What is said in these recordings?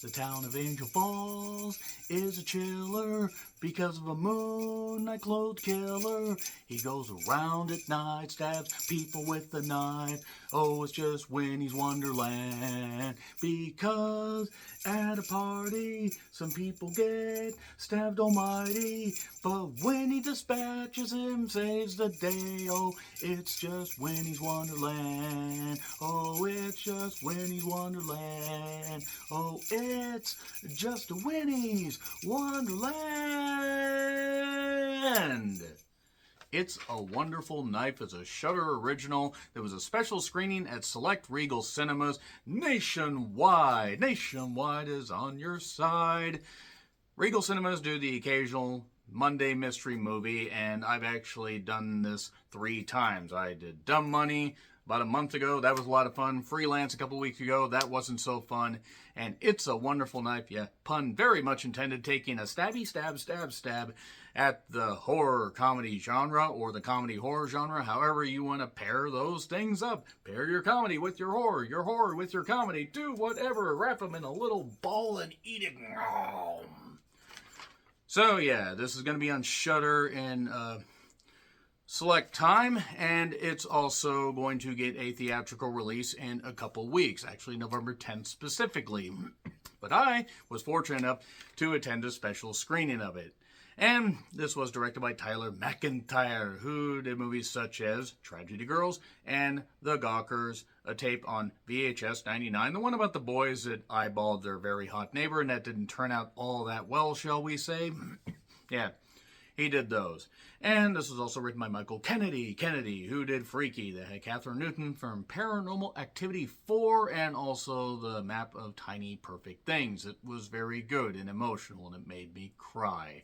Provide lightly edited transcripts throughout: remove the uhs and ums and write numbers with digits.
The town of Angel Falls is a chiller because of a moonlight-clothed killer. He goes around at night, stabs people with a knife. Oh, it's just Winnie's Wonderland. Because at a party, some people get stabbed almighty. But Winnie dispatches him, saves the day. Oh, it's just Winnie's Wonderland. Oh, it's just Winnie's Wonderland. Oh, it's just Winnie's Wonderland. It's a Wonderful Knife is a Shudder original. There was a special screening at select Regal cinemas nationwide. Nationwide is on your side. Regal cinemas do the occasional Monday mystery movie, and I've actually done this 3 times. I did Dumb Money about a month ago. That was a lot of fun. Freelance a couple weeks ago. That wasn't so fun. And It's a Wonderful Knife, yeah, pun very much intended, taking a stabby stab at the horror comedy genre or the comedy horror genre, however you want to pair those things up. Pair your comedy with your horror with your comedy. Do whatever. Wrap them in a little ball and eat it. So yeah, this is going to be on Shudder in select time, and it's also going to get a theatrical release in a couple weeks, actually November 10th specifically. But I was fortunate enough to attend a special screening of it. And this was directed by Tyler McIntyre, who did movies such as Tragedy Girls and The Gawkers, a tape on VHS 99, the one about the boys that eyeballed their very hot neighbor, and that didn't turn out all that well, shall we say. Yeah, he did those. And this was also written by Michael Kennedy, who did Freaky, that had Catherine Newton from Paranormal Activity 4, and also the Map of Tiny Perfect Things. It was very good and emotional, and it made me cry,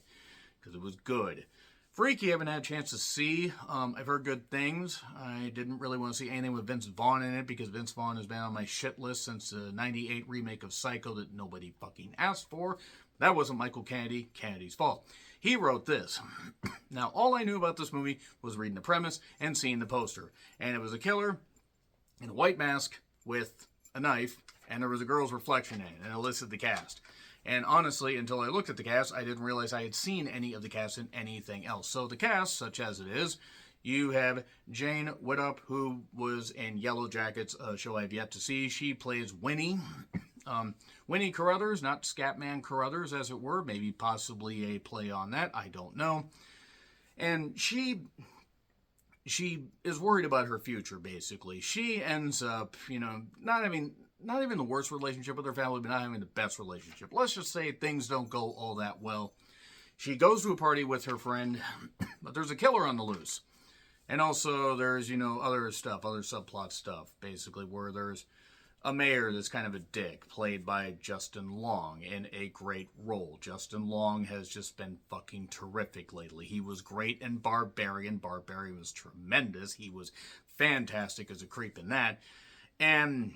because it was good. Freaky, I haven't had a chance to see. I've heard good things. I didn't really want to see anything with Vince Vaughn in it, because Vince Vaughn has been on my shit list since the 98 remake of Psycho that nobody fucking asked for. That wasn't Michael Kennedy's fault. He wrote this. Now, all I knew about this movie was reading the premise and seeing the poster. And it was a killer in a white mask with a knife, and there was a girl's reflection in it, and it listed the cast. And honestly, until I looked at the cast, I didn't realize I had seen any of the cast in anything else. So the cast, such as it is, you have Jane Widdop, who was in Yellow Jackets, a show I've yet to see. She plays Winnie. Winnie Carruthers, not Scatman Carruthers, as it were. Maybe possibly a play on that. I don't know. And she is worried about her future, basically. She ends up, not even the worst relationship with her family, but not having the best relationship. Let's just say things don't go all that well. She goes to a party with her friend, but there's a killer on the loose. And also there's, other subplot stuff, basically, where there's a mayor that's kind of a dick, played by Justin Long, in a great role. Justin Long has just been fucking terrific lately. He was great in Barbarian. Barbarian was tremendous. He was fantastic as a creep in that. And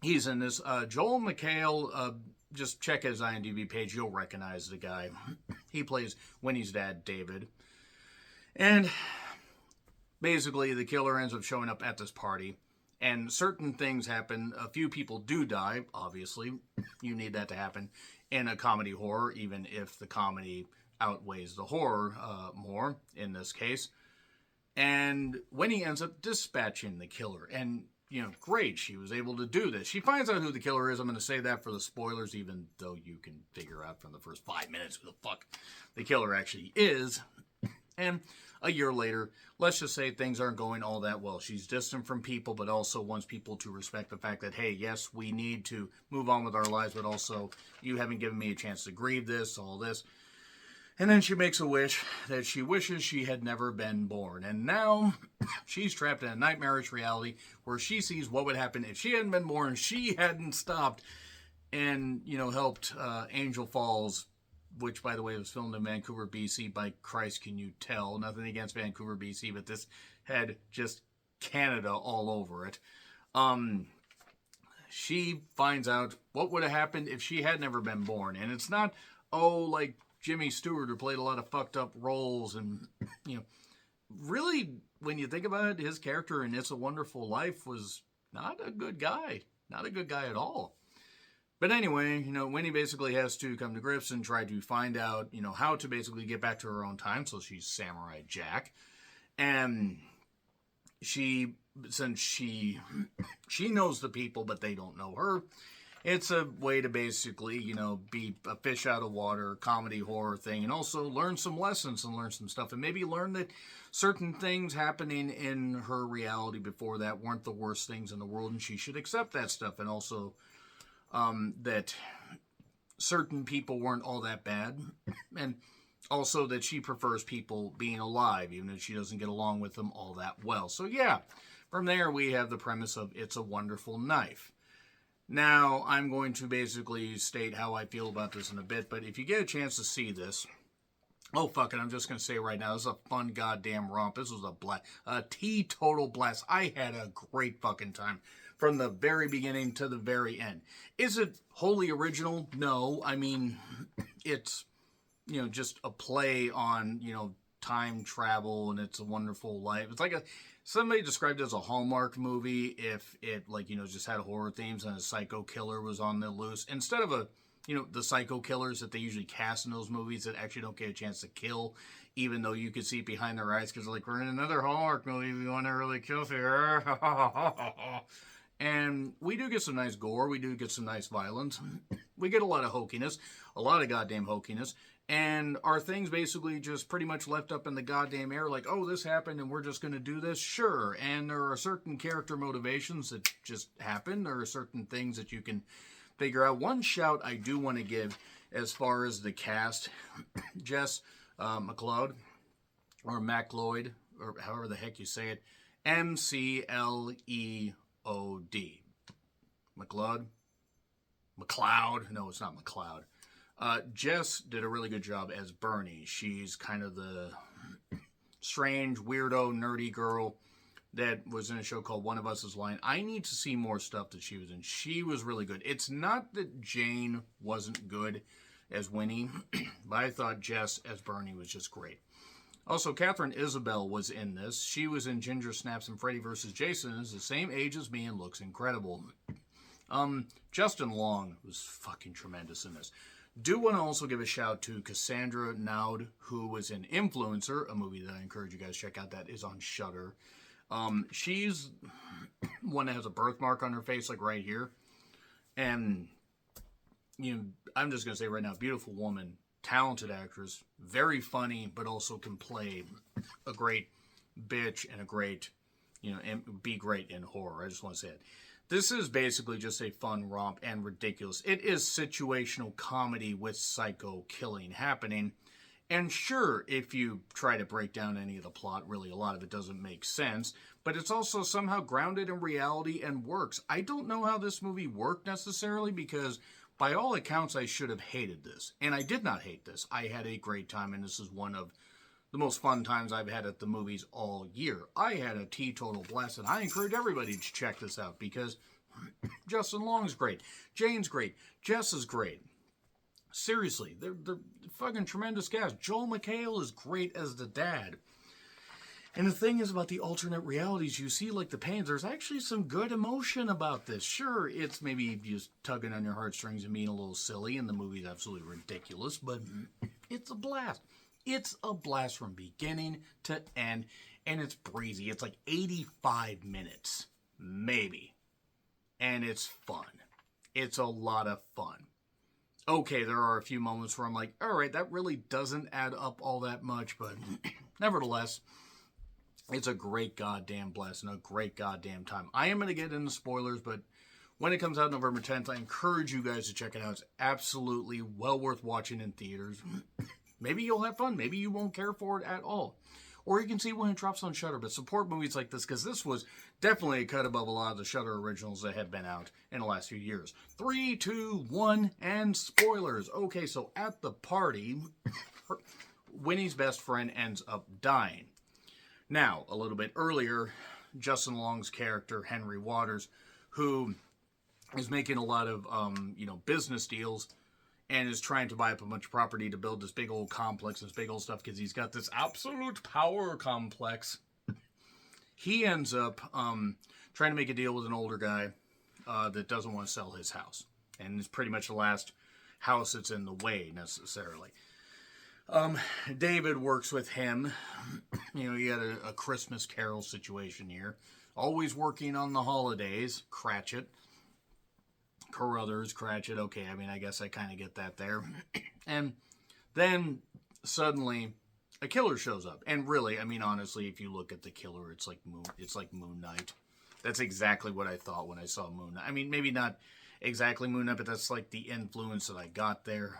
he's in this. Joel McHale, just check his IMDb page, you'll recognize the guy. He plays Winnie's dad, David. And basically, the killer ends up showing up at this party, and certain things happen. A few people do die, obviously. You need that to happen in a comedy horror, even if the comedy outweighs the horror more, in this case. And Winnie ends up dispatching the killer, and great, she was able to do this. She finds out who the killer is. I'm going to say that for the spoilers, even though you can figure out from the first 5 minutes who the fuck the killer actually is. And a year later, let's just say things aren't going all that well. She's distant from people, but also wants people to respect the fact that, hey, yes, we need to move on with our lives, but also you haven't given me a chance to grieve this, all this. And then she makes a wish that she wishes she had never been born. And now she's trapped in a nightmarish reality where she sees what would happen if she hadn't been born, she hadn't stopped and, helped Angel Falls, which, by the way, was filmed in Vancouver, BC. By Christ, can you tell? Nothing against Vancouver, BC, but this had just Canada all over it. She finds out what would have happened if she had never been born. And it's not, like Jimmy Stewart, who played a lot of fucked up roles. And, really, when you think about it, his character in It's a Wonderful Life was not a good guy. Not a good guy at all. But anyway, Winnie basically has to come to grips and try to find out, how to basically get back to her own time. So she's Samurai Jack. And since she knows the people, but they don't know her, it's a way to basically, be a fish out of water, comedy horror thing, and also learn some lessons and learn some stuff, and maybe learn that certain things happening in her reality before that weren't the worst things in the world, and she should accept that stuff, and also that certain people weren't all that bad, and also that she prefers people being alive, even if she doesn't get along with them all that well. So yeah, from there we have the premise of It's a Wonderful Knife. Now, I'm going to basically state how I feel about this in a bit, but if you get a chance to see this, oh, fuck it, I'm just going to say right now, this is a fun goddamn romp. This was a teetotal blast. I had a great fucking time from the very beginning to the very end. Is it wholly original? No. I mean, it's, just a play on, time travel and It's a Wonderful Life. It's like somebody described it as a Hallmark movie if it, just had horror themes and a psycho killer was on the loose. Instead of the psycho killers that they usually cast in those movies that actually don't get a chance to kill, even though you can see behind their eyes because, we're in another Hallmark movie, we want to really kill here. And we do get some nice gore, we do get some nice violence, we get a lot of hokiness, a lot of goddamn hokiness, and are things basically just pretty much left up in the goddamn air like, oh, this happened and we're just going to do this? Sure. And there are certain character motivations that just happen. There are certain things that you can figure out. One shout I do want to give as far as the cast, Jess McLeod, or McLeod, or however the heck you say it, McLeod. McLeod? No, it's not McLeod. Jess did a really good job as Bernie. She's kind of the strange, weirdo, nerdy girl that was in a show called One of Us is Lying. I need to see more stuff that she was in. She was really good. It's not that Jane wasn't good as Winnie, but I thought Jess as Bernie was just great. Also, Catherine Isabel was in this. She was in Ginger Snaps and Freddy vs. Jason. Is the same age as me and looks incredible. Justin Long was fucking tremendous in this. Do want to also give a shout to Cassandra Naud, who was in Influencer, a movie that I encourage you guys to check out that is on Shudder. She's one that has a birthmark on her face, like right here. And, I'm just going to say right now, beautiful woman, talented actress, very funny, but also can play a great bitch and a great, and be great in horror. I just want to say it. This is basically just a fun romp and ridiculous. It is situational comedy with psycho killing happening. And sure, if you try to break down any of the plot, really a lot of it doesn't make sense. But it's also somehow grounded in reality and works. I don't know how this movie worked necessarily because by all accounts I should have hated this. And I did not hate this. I had a great time and this is one of the most fun times I've had at the movies all year. I had a teetotal blast, and I encourage everybody to check this out because Justin Long's great, Jane's great, Jess is great. Seriously, they're fucking tremendous cast. Joel McHale is great as the dad. And the thing is about the alternate realities, you see like the pains, there's actually some good emotion about this. Sure, it's maybe just tugging on your heartstrings and being a little silly, and the movie's absolutely ridiculous, but it's a blast. It's a blast from beginning to end, and it's breezy. It's like 85 minutes, maybe. And it's fun. It's a lot of fun. Okay, there are a few moments where I'm like, all right, that really doesn't add up all that much, but nevertheless, it's a great goddamn blast and a great goddamn time. I am going to get into spoilers, but when it comes out November 10th, I encourage you guys to check it out. It's absolutely well worth watching in theaters. Maybe you'll have fun. Maybe you won't care for it at all. Or you can see when it drops on Shudder. But support movies like this, because this was definitely a cut above a lot of the Shudder originals that have been out in the last few years. 3, 2, 1, and spoilers. Okay, so at the party, Winnie's best friend ends up dying. Now, a little bit earlier, Justin Long's character, Henry Waters, who is making a lot of, business deals, and is trying to buy up a bunch of property to build this big old complex, this big old stuff, because he's got this absolute power complex. He ends up trying to make a deal with an older guy that doesn't want to sell his house. And it's pretty much the last house that's in the way, necessarily. David works with him. You got a Christmas Carol situation here. Always working on the holidays. Cratchit. Carruthers, Cratchit. Okay, I mean, I guess I kind of get that there. And then, suddenly, a killer shows up. And really, I mean, honestly, if you look at the killer, it's like Moon Knight. That's exactly what I thought when I saw Moon Knight. I mean, maybe not exactly Moon Knight, but that's like the influence that I got there.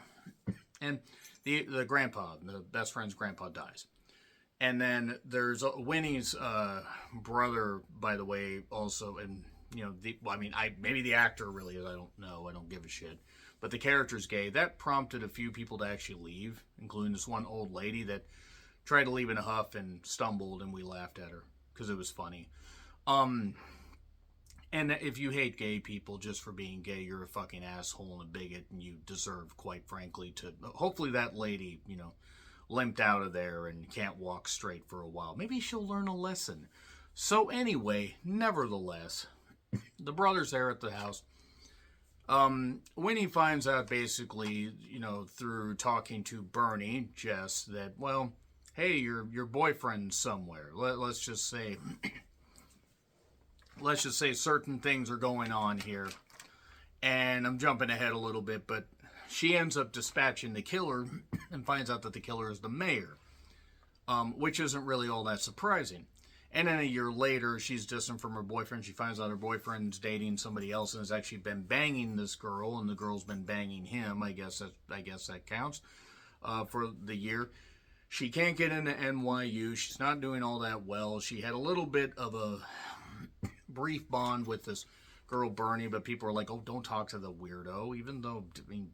And the grandpa, the best friend's grandpa, dies. And then there's Winnie's brother, by the way, also. And, maybe the actor really is. I don't know. I don't give a shit. But the character's gay. That prompted a few people to actually leave, including this one old lady that tried to leave in a huff and stumbled, and we laughed at her because it was funny. And if you hate gay people just for being gay, you're a fucking asshole and a bigot, and you deserve, quite frankly, to... Hopefully that lady, limped out of there and can't walk straight for a while. Maybe she'll learn a lesson. So anyway, nevertheless, the brother's there at the house. Winnie finds out basically, through talking to Bernie, Jess, that, well, hey, your boyfriend's somewhere. Let's just say... Let's just say certain things are going on here. And I'm jumping ahead a little bit, but she ends up dispatching the killer and finds out that the killer is the mayor. Which isn't really all that surprising. And then a year later, she's distant from her boyfriend. She finds out her boyfriend's dating somebody else and has actually been banging this girl, and the girl's been banging him. I guess that counts for the year. She can't get into NYU. She's not doing all that well. She had a little bit of a brief bond with this girl Bernie, but people are like, oh, don't talk to the weirdo, even though, I mean,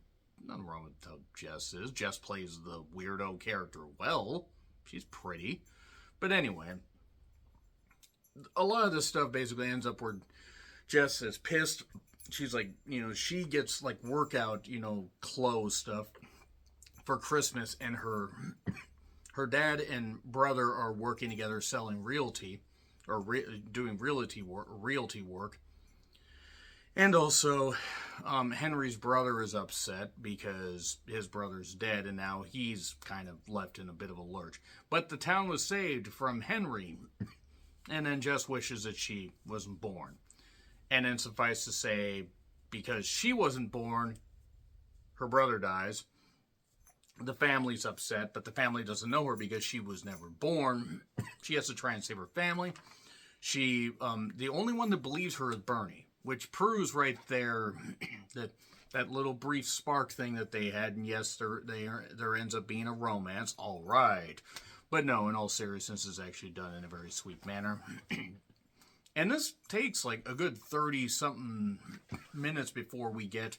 nothing wrong with how Jess is. Jess plays the weirdo character well. She's pretty. But anyway, a lot of this stuff basically ends up where Jess is pissed. She's like, she gets like workout, clothes stuff for Christmas, and her dad and brother are working together selling realty, or doing realty work. And also, Henry's brother is upset because his brother's dead, and now he's kind of left in a bit of a lurch. But the town was saved from Henry, and then Jess wishes that she wasn't born. And then suffice to say, because she wasn't born, her brother dies. The family's upset, but the family doesn't know her because she was never born. She has to try and save her family. She, the only one that believes her is Bernie, which proves right there that little brief spark thing that they had. And yes, there ends up being a romance. All right. But no, in all seriousness, it's actually done in a very sweet manner. And this takes like a good 30-something minutes before we get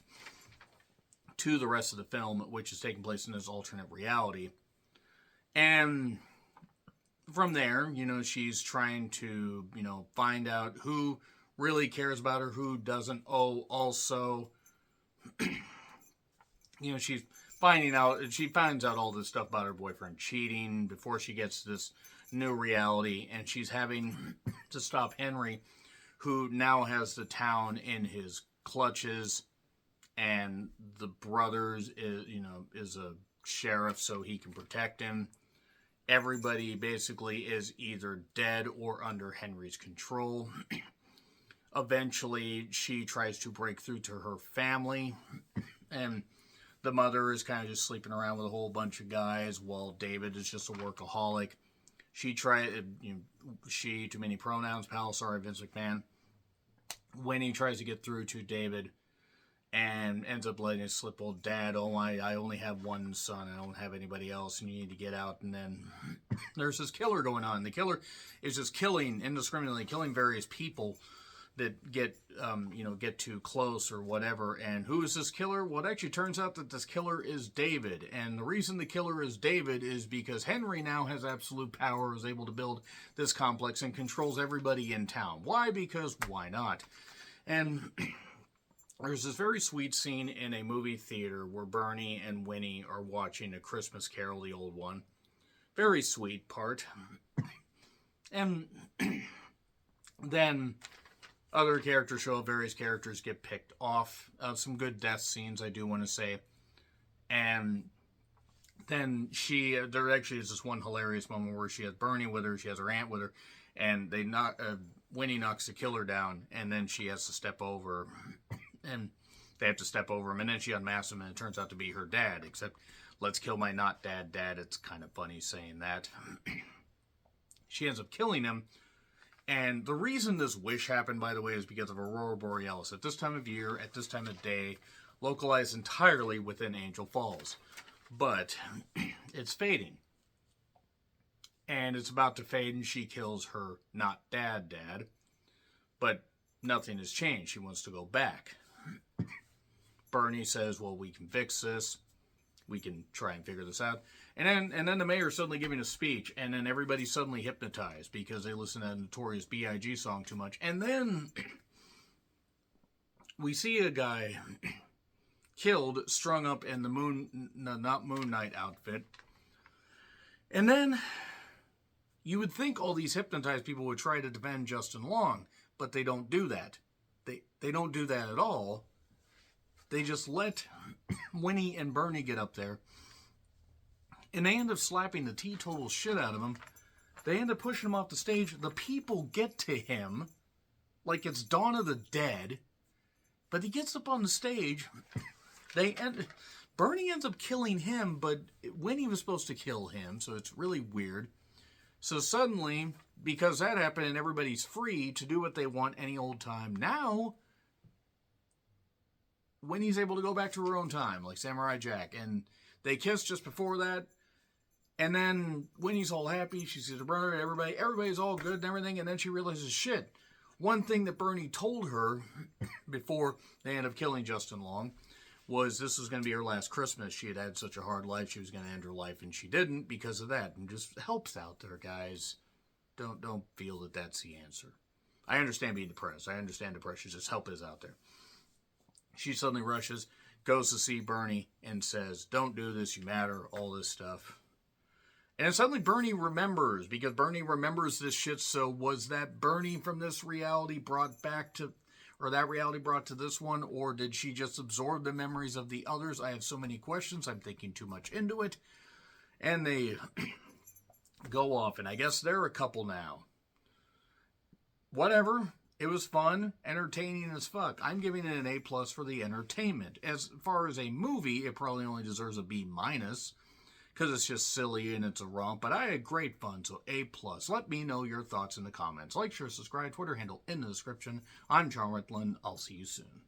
to the rest of the film, which is taking place in this alternate reality. And from there, she's trying to, find out who really cares about her, who doesn't. Oh, also, she's she finds out all this stuff about her boyfriend cheating before she gets to this new reality, and she's having to stop Henry, who now has the town in his clutches, and the brothers is a sheriff, so he can protect him. Everybody basically is either dead or under Henry's control. Eventually, she tries to break through to her family, and the mother is kind of just sleeping around with a whole bunch of guys, while David is just a workaholic. She too many pronouns, pal, sorry, Vince McMahon. Winnie tries to get through to David, and ends up letting it slip. Old dad, I only have one son, I don't have anybody else, and you need to get out. And then there's this killer going on. The killer is just indiscriminately killing various people that get too close or whatever. And who is this killer? Well, it actually turns out that this killer is David. And the reason the killer is David is because Henry now has absolute power, is able to build this complex, and controls everybody in town. Why? Because why not? And there's this very sweet scene in a movie theater where Bernie and Winnie are watching A Christmas Carol, the old one. Very sweet part. And then Other characters show up. Various characters get picked off. Some good death scenes, I do want to say. And then there actually is this one hilarious moment where she has Bernie with her, she has her aunt with her, and Winnie knocks the killer down, and then she has to step over, and they have to step over him, and then she unmasks him, and it turns out to be her dad, except, let's kill my not dad. It's kind of funny saying that. She ends up killing him, and the reason this wish happened, by the way, is because of Aurora Borealis. At this time of year, at this time of day, localized entirely within Angel Falls. But it's fading. And it's about to fade, and she kills her not dad. But nothing has changed. She wants to go back. Bernie says, well, we can fix this. We can try and figure this out. And then the mayor's suddenly giving a speech, and then everybody's suddenly hypnotized because they listen to that notorious B.I.G. song too much. And then we see a guy killed, strung up in the Moon Knight outfit. And then you would think all these hypnotized people would try to defend Justin Long, but they don't do that. They don't do that at all. They just let Winnie and Bernie get up there, and they end up slapping the teetotal shit out of him. They end up pushing him off the stage. The people get to him like it's Dawn of the Dead, but he gets up on the stage. Bernie ends up killing him, but Winnie was supposed to kill him, so it's really weird. So suddenly, because that happened and everybody's free to do what they want any old time, now Winnie's able to go back to her own time, like Samurai Jack. And they kiss just before that. And then Winnie's all happy. She sees her brother, everybody's all good and everything. And then she realizes, shit, one thing that Bernie told her before they end up killing Justin Long was this was going to be her last Christmas. She had had such a hard life, she was going to end her life, and she didn't because of that. And just helps out there, guys. Don't feel that that's the answer. I understand being depressed. I understand depression. Just help is out there. She suddenly rushes, goes to see Bernie, and says, don't do this, you matter, all this stuff. And then suddenly Bernie remembers, because Bernie remembers this shit, so was that Bernie from this reality brought back to, or that reality brought to this one, or did she just absorb the memories of the others? I have so many questions, I'm thinking too much into it. And they go off, and I guess they're a couple now. Whatever. It was fun, entertaining as fuck. I'm giving it an A+ for the entertainment. As far as a movie, it probably only deserves a B-, because it's just silly and it's a romp, but I had great fun, so A+. Let me know your thoughts in the comments. Like, share, subscribe, Twitter handle in the description. I'm John Ritland. I'll see you soon.